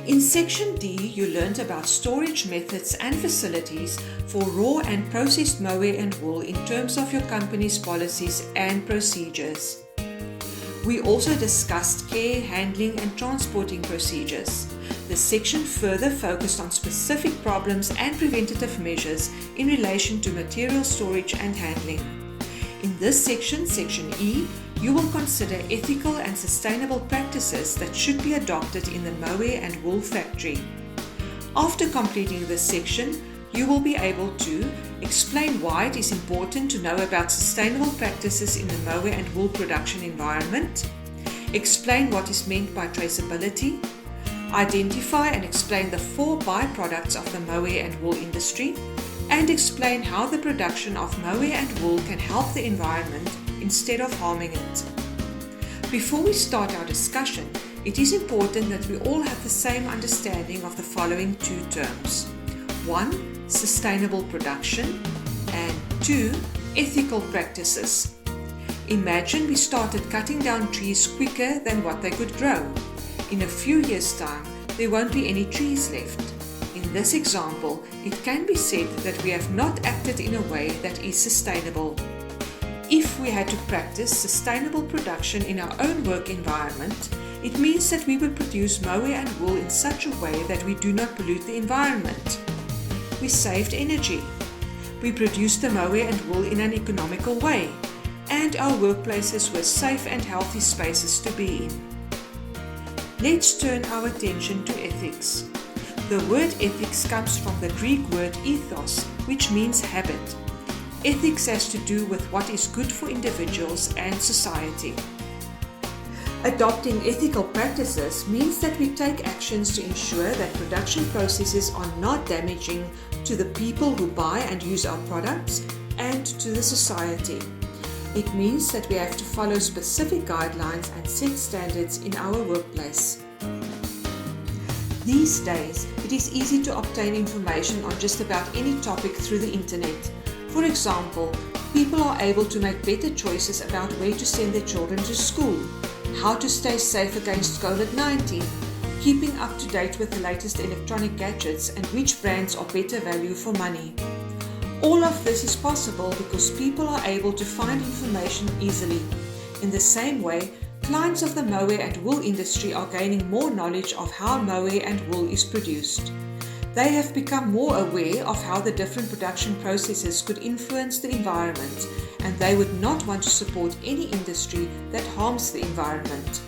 In Section D, you learned about storage methods and facilities for raw and processed mohair and wool in terms of your company's policies and procedures. We also discussed care, handling and transporting procedures. The section further focused on specific problems and preventative measures in relation to material storage and handling. In this section, Section E, you will consider ethical and sustainable practices that should be adopted in the mohair and wool factory. After completing this section, you will be able to explain why it is important to know about sustainable practices in the mohair and wool production environment, explain what is meant by traceability, identify and explain the 4 byproducts of the mohair and wool industry, and explain how the production of mohair and wool can help the environment instead of harming it. Before we start our discussion, it is important that we all have the same understanding of the following 2 terms. 1. Sustainable production, and 2. Ethical practices. Imagine we started cutting down trees quicker than what they could grow. In a few years' time, there won't be any trees left. In this example, it can be said that we have not acted in a way that is sustainable. If we had to practice sustainable production in our own work environment, it means that we would produce mohair and wool in such a way that we do not pollute the environment. We saved energy. We produced the mohair and wool in an economical way, and our workplaces were safe and healthy spaces to be in. Let's turn our attention to ethics. The word ethics comes from the Greek word ethos, which means habit. Ethics has to do with what is good for individuals and society. Adopting ethical practices means that we take actions to ensure that production processes are not damaging to the people who buy and use our products and to the society. It means that we have to follow specific guidelines and set standards in our workplace. These days, it is easy to obtain information on just about any topic through the internet. For example, people are able to make better choices about where to send their children to school, how to stay safe against COVID-19, keeping up to date with the latest electronic gadgets and which brands are better value for money. All of this is possible because people are able to find information easily. In the same way, clients of the mohair and wool industry are gaining more knowledge of how mohair and wool is produced. They have become more aware of how the different production processes could influence the environment, and they would not want to support any industry that harms the environment.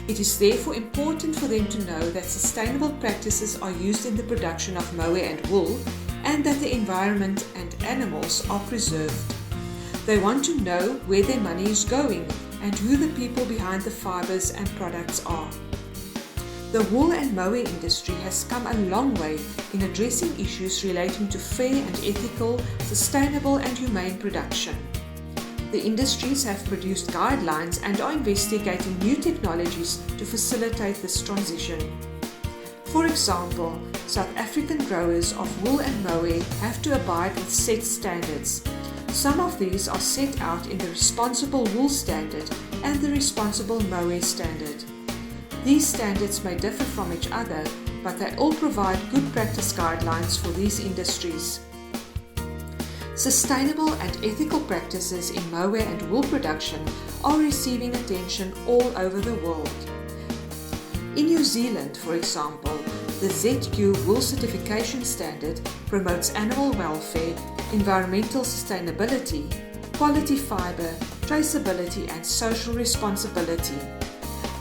It is therefore important for them to know that sustainable practices are used in the production of mohair and wool, and that the environment and animals are preserved. They want to know where their money is going and who the people behind the fibers and products are. The wool and mohair industry has come a long way in addressing issues relating to fair and ethical, sustainable and humane production. The industries have produced guidelines and are investigating new technologies to facilitate this transition. For example, South African growers of wool and mohair have to abide with set standards. Some of these are set out in the Responsible Wool Standard and the Responsible Mohair Standard. These standards may differ from each other, but they all provide good practice guidelines for these industries. Sustainable and ethical practices in mohair and wool production are receiving attention all over the world. In New Zealand, for example, the ZQ Wool Certification Standard promotes animal welfare, environmental sustainability, quality fibre, traceability and social responsibility.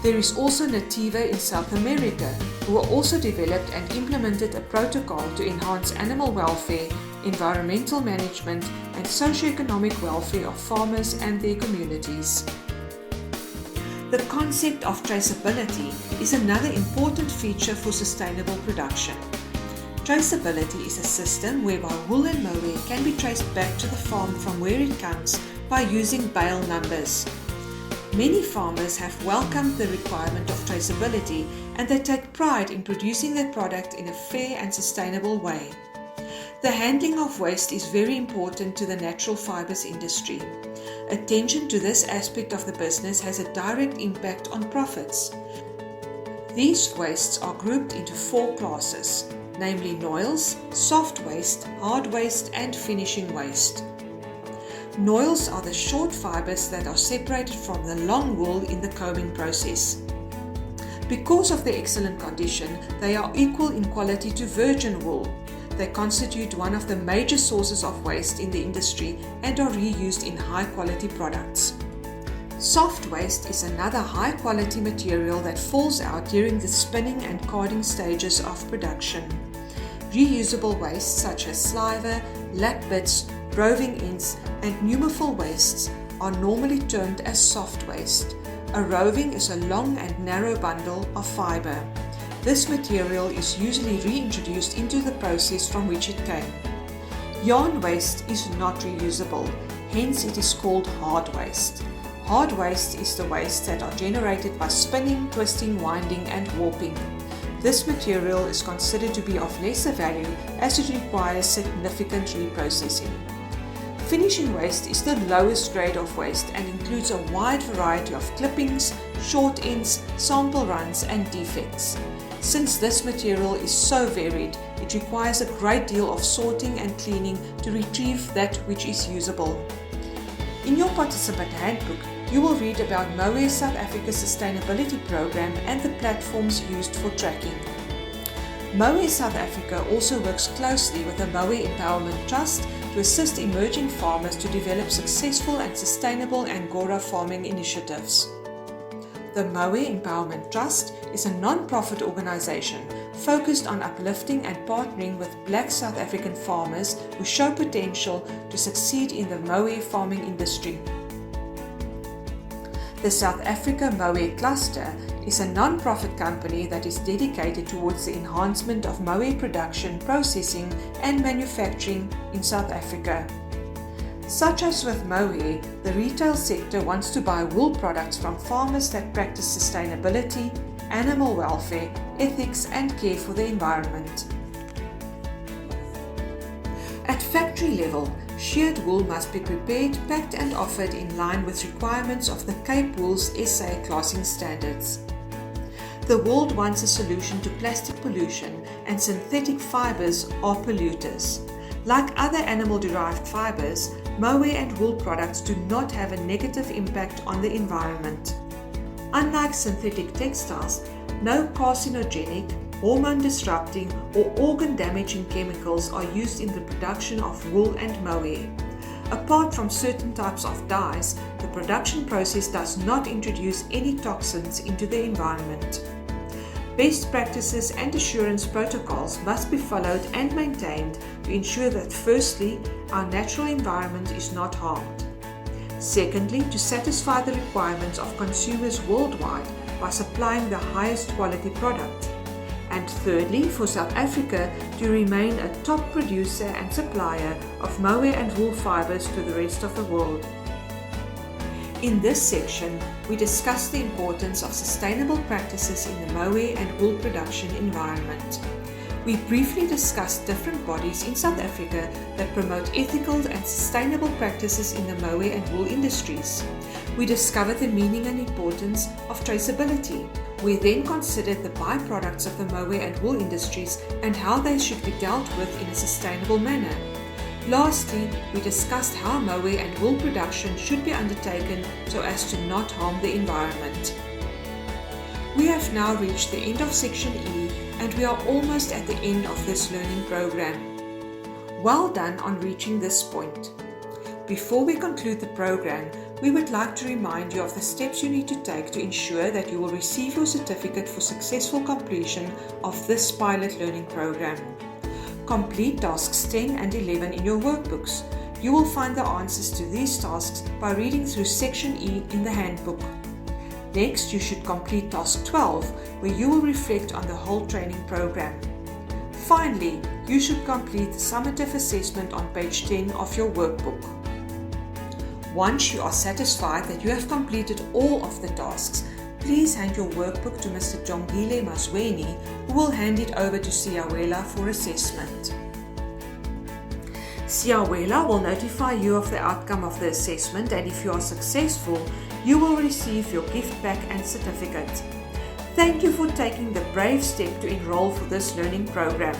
There is also Nativa in South America, who also developed and implemented a protocol to enhance animal welfare, environmental management and socio-economic welfare of farmers and their communities. The concept of traceability is another important feature for sustainable production. Traceability is a system whereby wool and mohair can be traced back to the farm from where it comes by using bale numbers. Many farmers have welcomed the requirement of traceability and they take pride in producing their product in a fair and sustainable way. The handling of waste is very important to the natural fibers industry. Attention to this aspect of the business has a direct impact on profits. These wastes are grouped into 4 classes, namely noils, soft waste, hard waste, and finishing waste. Noils are the short fibers that are separated from the long wool in the combing process. Because of their excellent condition, they are equal in quality to virgin wool. They constitute one of the major sources of waste in the industry and are reused in high-quality products. Soft waste is another high-quality material that falls out during the spinning and carding stages of production. Reusable wastes such as sliver, lap bits, roving ends, and pneumophile wastes are normally termed as soft waste. A roving is a long and narrow bundle of fiber. This material is usually reintroduced into the process from which it came. Yarn waste is not reusable, hence it is called hard waste. Hard waste is the waste that are generated by spinning, twisting, winding, and warping. This material is considered to be of lesser value as it requires significant reprocessing. Finishing waste is the lowest grade of waste and includes a wide variety of clippings, short ends, sample runs, and defects. Since this material is so varied, it requires a great deal of sorting and cleaning to retrieve that which is usable. In your participant handbook, you will read about Mohair South Africa's sustainability program and the platforms used for tracking. Mohair South Africa also works closely with the Mohair Empowerment Trust to assist emerging farmers to develop successful and sustainable Angora farming initiatives. The Mohair Empowerment Trust is a non-profit organization focused on uplifting and partnering with Black South African farmers who show potential to succeed in the mohair farming industry. The South Africa Mohair Cluster is a non-profit company that is dedicated towards the enhancement of mohair production, processing, and manufacturing in South Africa. Such as with mohair, the retail sector wants to buy wool products from farmers that practice sustainability, animal welfare, ethics, and care for the environment. At factory level, sheared wool must be prepared, packed, and offered in line with requirements of the Cape Wool's SA classing standards. The world wants a solution to plastic pollution, and synthetic fibers are polluters. Like other animal-derived fibers, mohair and wool products do not have a negative impact on the environment. Unlike synthetic textiles, no carcinogenic, hormone-disrupting, or organ-damaging chemicals are used in the production of wool and mohair. Apart from certain types of dyes, the production process does not introduce any toxins into the environment. Best practices and assurance protocols must be followed and maintained to ensure that, firstly, our natural environment is not harmed. Secondly, to satisfy the requirements of consumers worldwide by supplying the highest quality product. And thirdly, for South Africa to remain a top producer and supplier of mohair and wool fibers to the rest of the world. In this section, we discuss the importance of sustainable practices in the mohair and wool production environment. We briefly discussed different bodies in South Africa that promote ethical and sustainable practices in the mohair and wool industries. We discovered the meaning and importance of traceability. We then considered the byproducts of the mohair and wool industries and how they should be dealt with in a sustainable manner. Lastly, we discussed how mohair and wool production should be undertaken so as to not harm the environment. We have now reached the end of Section E and we are almost at the end of this learning program. Well done on reaching this point. Before we conclude the program, we would like to remind you of the steps you need to take to ensure that you will receive your certificate for successful completion of this pilot learning program. Complete tasks 10 and 11 in your workbooks. You will find the answers to these tasks by reading through Section E in the handbook. Next, you should complete task 12, where you will reflect on the whole training program. Finally, you should complete the summative assessment on page 10 of your workbook. Once you are satisfied that you have completed all of the tasks, please hand your workbook to Mr. Jongile Mazweni, who will hand it over to Siyawela for assessment. Siyawela will notify you of the outcome of the assessment, and if you are successful, you will receive your gift pack and certificate. Thank you for taking the brave step to enroll for this learning program.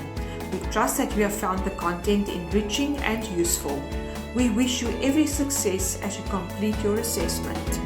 We trust that you have found the content enriching and useful. We wish you every success as you complete your assessment.